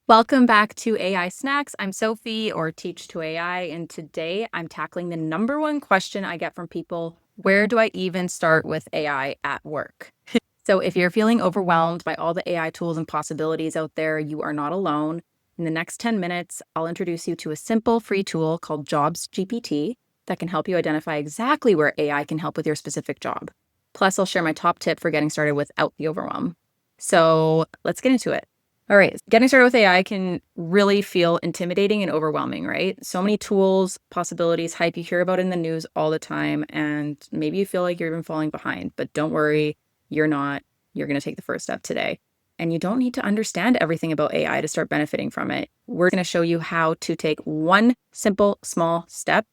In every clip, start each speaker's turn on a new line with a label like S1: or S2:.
S1: Welcome back to AI Snacks. I'm Sophie, or Teach to AI, and today I'm tackling the number one question I get from people: where do I even start with AI at work? So if you're feeling overwhelmed by all the AI tools and possibilities out there, you are not alone. In the next 10 minutes, I'll introduce you to a simple free tool called JobsGPT that can help you identify exactly where AI can help with your specific job. Plus, I'll share my top tip for getting started without the overwhelm. So let's get into it. All right, getting started with AI can really feel intimidating and overwhelming, right? So many tools, possibilities, hype you hear about in the news all the time, and maybe you feel like you're even falling behind, but don't worry, you're not. You're going to take the first step today. And you don't need to understand everything about AI to start benefiting from it. We're going to show you how to take one simple, small step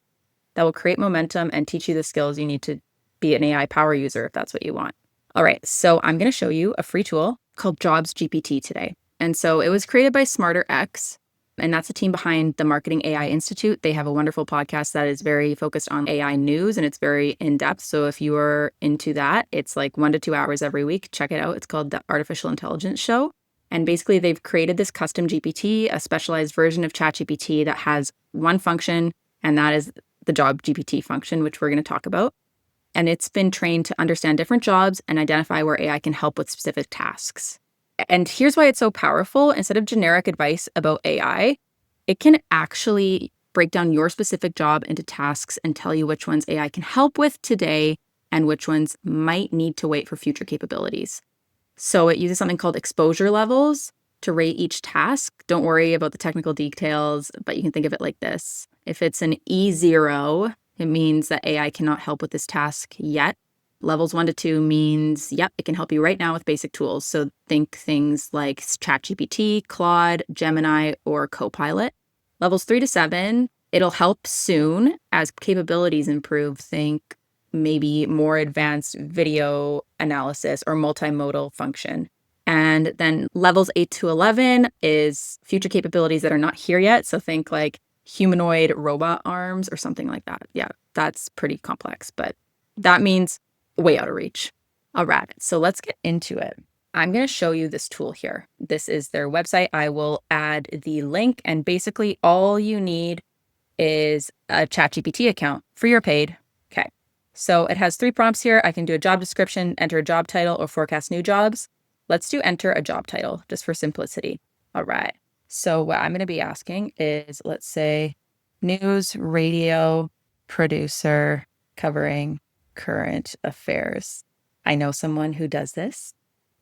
S1: that will create momentum and teach you the skills you need to be an AI power user if that's what you want. All right, so I'm going to show you a free tool called JobsGPT today. And so it was created by SmarterX, and that's the team behind the Marketing AI Institute. They have a wonderful podcast that is very focused on AI news, and it's very in-depth. So if you are into that, it's like 1 to 2 hours every week. Check it out. It's called the Artificial Intelligence Show. And basically, they've created this custom GPT, a specialized version of ChatGPT that has one function, and that is the JobsGPT function, which we're going to talk about. And it's been trained to understand different jobs and identify where AI can help with specific tasks. And here's why it's so powerful. Instead of generic advice about AI, it can actually break down your specific job into tasks and tell you which ones AI can help with today and which ones might need to wait for future capabilities. So it uses something called exposure levels to rate each task. Don't worry about the technical details, but you can think of it like this. If it's an E0, it means that AI cannot help with this task yet. Levels 1 to 2 means, yep, it can help you right now with basic tools. So think things like ChatGPT, Claude, Gemini, or Copilot. Levels 3 to 7, it'll help soon as capabilities improve. Think maybe more advanced video analysis or multimodal function. And then levels 8 to 11 is future capabilities that are not here yet. So think like humanoid robot arms or something like that. Yeah, that's pretty complex, but that means way out of reach. All right, so let's get into it. I'm going to show you this tool here. This is their website. I will add the link, and basically all you need is a ChatGPT account, free or paid. Okay, so it has 3 prompts here. I can do a job description, enter a job title, or forecast new jobs. Let's do enter a job title just for simplicity. All right, so what I'm going to be asking is, let's say, news radio producer covering current affairs. I know someone who does this,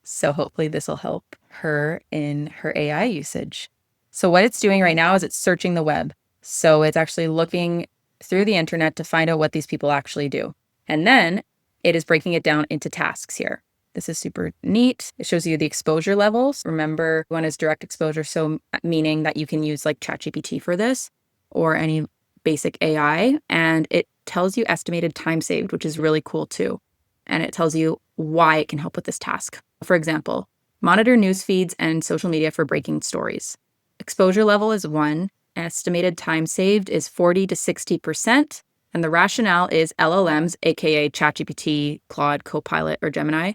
S1: so hopefully this will help her in her AI usage. So what it's doing right now is it's searching the web. So it's actually looking through the internet to find out what these people actually do. And then it is breaking it down into tasks here. This is super neat. It shows you the exposure levels. Remember, one is direct exposure, so meaning that you can use like ChatGPT for this or any basic AI, and it tells you estimated time saved, which is really cool too. And it tells you why it can help with this task. For example, monitor news feeds and social media for breaking stories. Exposure level is 1. Estimated time saved is 40 to 60%. And the rationale is LLMs, aka ChatGPT, Claude, Copilot, or Gemini,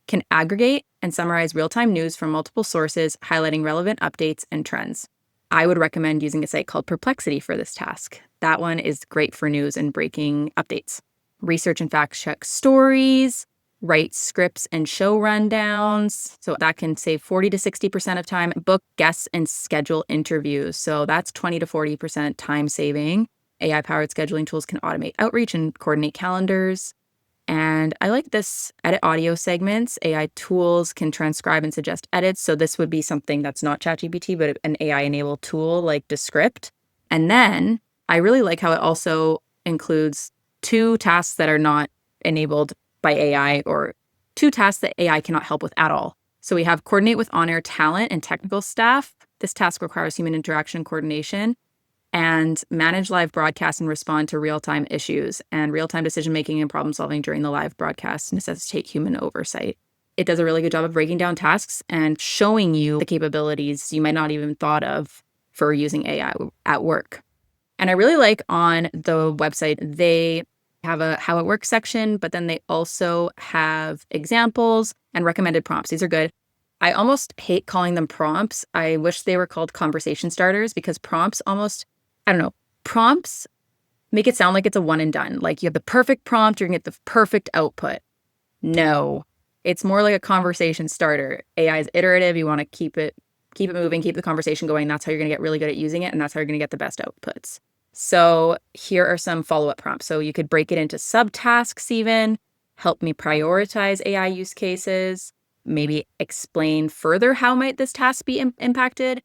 S1: can aggregate and summarize real-time news from multiple sources, highlighting relevant updates and trends. I would recommend using a site called Perplexity for this task. That one is great for news and breaking updates. Research and fact check stories, write scripts and show rundowns. So that can save 40 to 60% of time. Book guests and schedule interviews. So that's 20 to 40% time saving. AI-powered scheduling tools can automate outreach and coordinate calendars. And I like this: edit audio segments. AI tools can transcribe and suggest edits. So this would be something that's not ChatGPT, but an AI-enabled tool like Descript. And then I really like how it also includes 2 tasks that are not enabled by AI, or 2 tasks that AI cannot help with at all. So we have coordinate with on-air talent and technical staff. This task requires human interaction and coordination. And manage live broadcasts and respond to real-time issues. And real-time decision-making and problem-solving during the live broadcast necessitate human oversight. It does a really good job of breaking down tasks and showing you the capabilities you might not even thought of for using AI at work. And I really like on the website, they have a how it works section, but then they also have examples and recommended prompts. These are good. I almost hate calling them prompts. I wish they were called conversation starters because prompts almost, I don't know, prompts make it sound like it's a one and done. Like you have the perfect prompt, you're gonna get the perfect output. No, it's more like a conversation starter. AI is iterative. You want to keep it moving, keep the conversation going. That's how you're gonna get really good at using it, and that's how you're gonna get the best outputs. So here are some follow-up prompts. So you could break it into subtasks even, help me prioritize AI use cases, maybe explain further how might this task be impacted.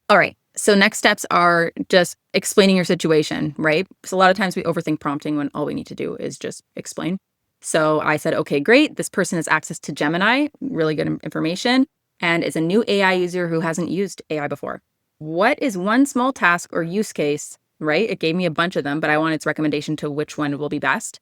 S1: All right. So next steps are just explaining your situation, right? So a lot of times we overthink prompting when all we need to do is just explain. So I said, okay, great. This person has access to Gemini, really good information, and is a new AI user who hasn't used AI before. What is one small task or use case, right? It gave me a bunch of them, but I want its recommendation to which one will be best.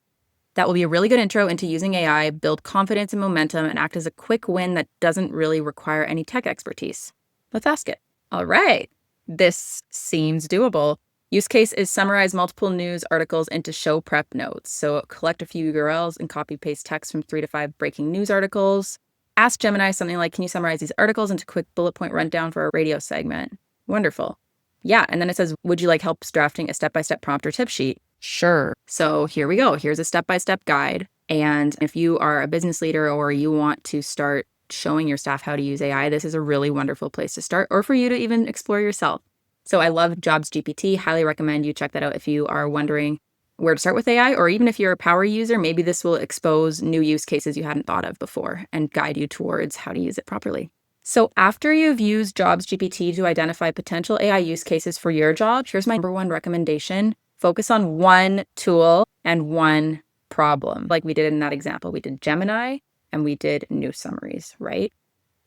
S1: That will be a really good intro into using AI, build confidence and momentum, and act as a quick win that doesn't really require any tech expertise. Let's ask it. All right. This seems doable. Use case is summarize multiple news articles into show prep notes. So collect a few URLs and copy paste text from 3 to 5 breaking news articles. Ask Gemini something like, can you summarize these articles into quick bullet point rundown for a radio segment? Wonderful. Yeah. And then it says, would you like help drafting a step-by-step prompt or tip sheet? Sure. So here we go. Here's a step-by-step guide. And if you are a business leader or you want to start showing your staff how to use AI, this is a really wonderful place to start, or for you to even explore yourself. So I love JobsGPT. Highly recommend you check that out if you are wondering where to start with AI, or even if you're a power user, maybe this will expose new use cases you hadn't thought of before and guide you towards how to use it properly. So after you've used JobsGPT to identify potential AI use cases for your job, here's my number one recommendation. Focus on one tool and one problem. Like we did in that example, we did Gemini and we did news summaries, right?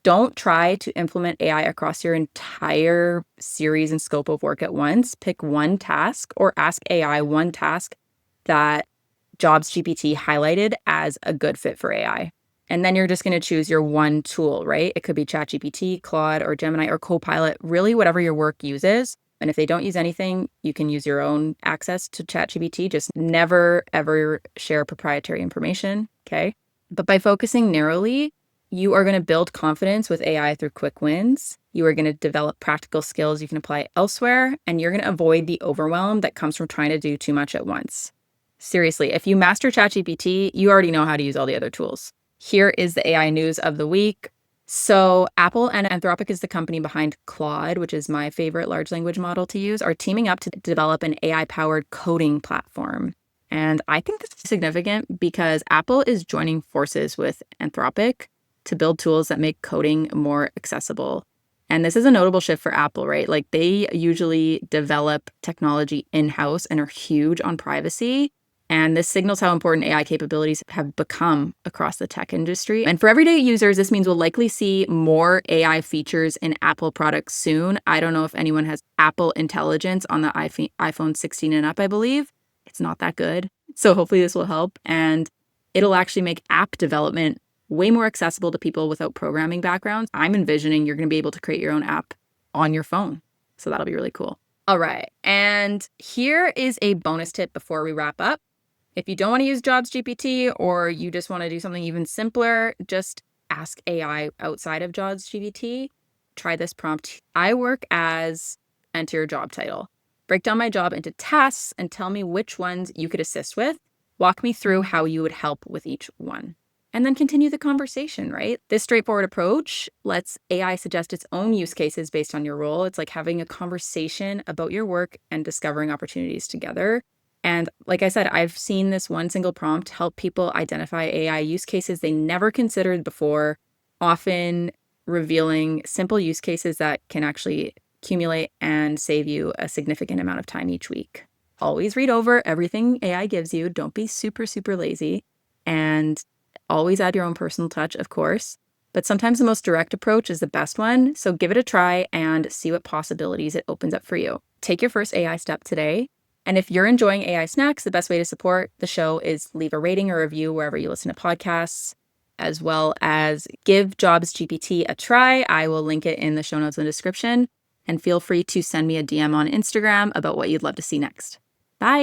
S1: Don't try to implement AI across your entire series and scope of work at once. Pick one task or ask AI one task that JobsGPT highlighted as a good fit for AI. And then you're just going to choose your one tool, right? It could be ChatGPT, Claude, or Gemini, or Copilot, really whatever your work uses. And if they don't use anything, you can use your own access to ChatGPT. Just never, ever share proprietary information, okay? But by focusing narrowly, you are going to build confidence with AI through quick wins. You are going to develop practical skills you can apply elsewhere, and you're going to avoid the overwhelm that comes from trying to do too much at once. Seriously, if you master ChatGPT, you already know how to use all the other tools. Here is the AI news of the week. So Apple and Anthropic is the company behind Claude, which is my favorite large language model to use, are teaming up to develop an AI-powered coding platform. And I think this is significant because Apple is joining forces with Anthropic to build tools that make coding more accessible. And this is a notable shift for Apple, right? Like they usually develop technology in-house and are huge on privacy. And this signals how important AI capabilities have become across the tech industry. And for everyday users, this means we'll likely see more AI features in Apple products soon. I don't know if anyone has Apple Intelligence on the iPhone 16 and up, I believe. It's not that good. So hopefully this will help. And it'll actually make app development way more accessible to people without programming backgrounds. I'm envisioning you're going to be able to create your own app on your phone. So that'll be really cool. All right. And here is a bonus tip before we wrap up. If you don't want to use JobsGPT or you just want to do something even simpler, just ask AI outside of JobsGPT. Try this prompt. I work as, enter your job title. Break down my job into tasks and tell me which ones you could assist with. Walk me through how you would help with each one. And then continue the conversation, right? This straightforward approach lets AI suggest its own use cases based on your role. It's like having a conversation about your work and discovering opportunities together. And like I said, I've seen this one single prompt help people identify AI use cases they never considered before, often revealing simple use cases that can actually accumulate and save you a significant amount of time each week. Always read over everything AI gives you. Don't be super, super lazy. And always add your own personal touch, of course. But sometimes the most direct approach is the best one. So give it a try and see what possibilities it opens up for you. Take your first AI step today. And if you're enjoying AI Snacks, the best way to support the show is leave a rating or review wherever you listen to podcasts, as well as give JobsGPT a try. I will link it in the show notes and description. And feel free to send me a DM on Instagram about what you'd love to see next. Bye.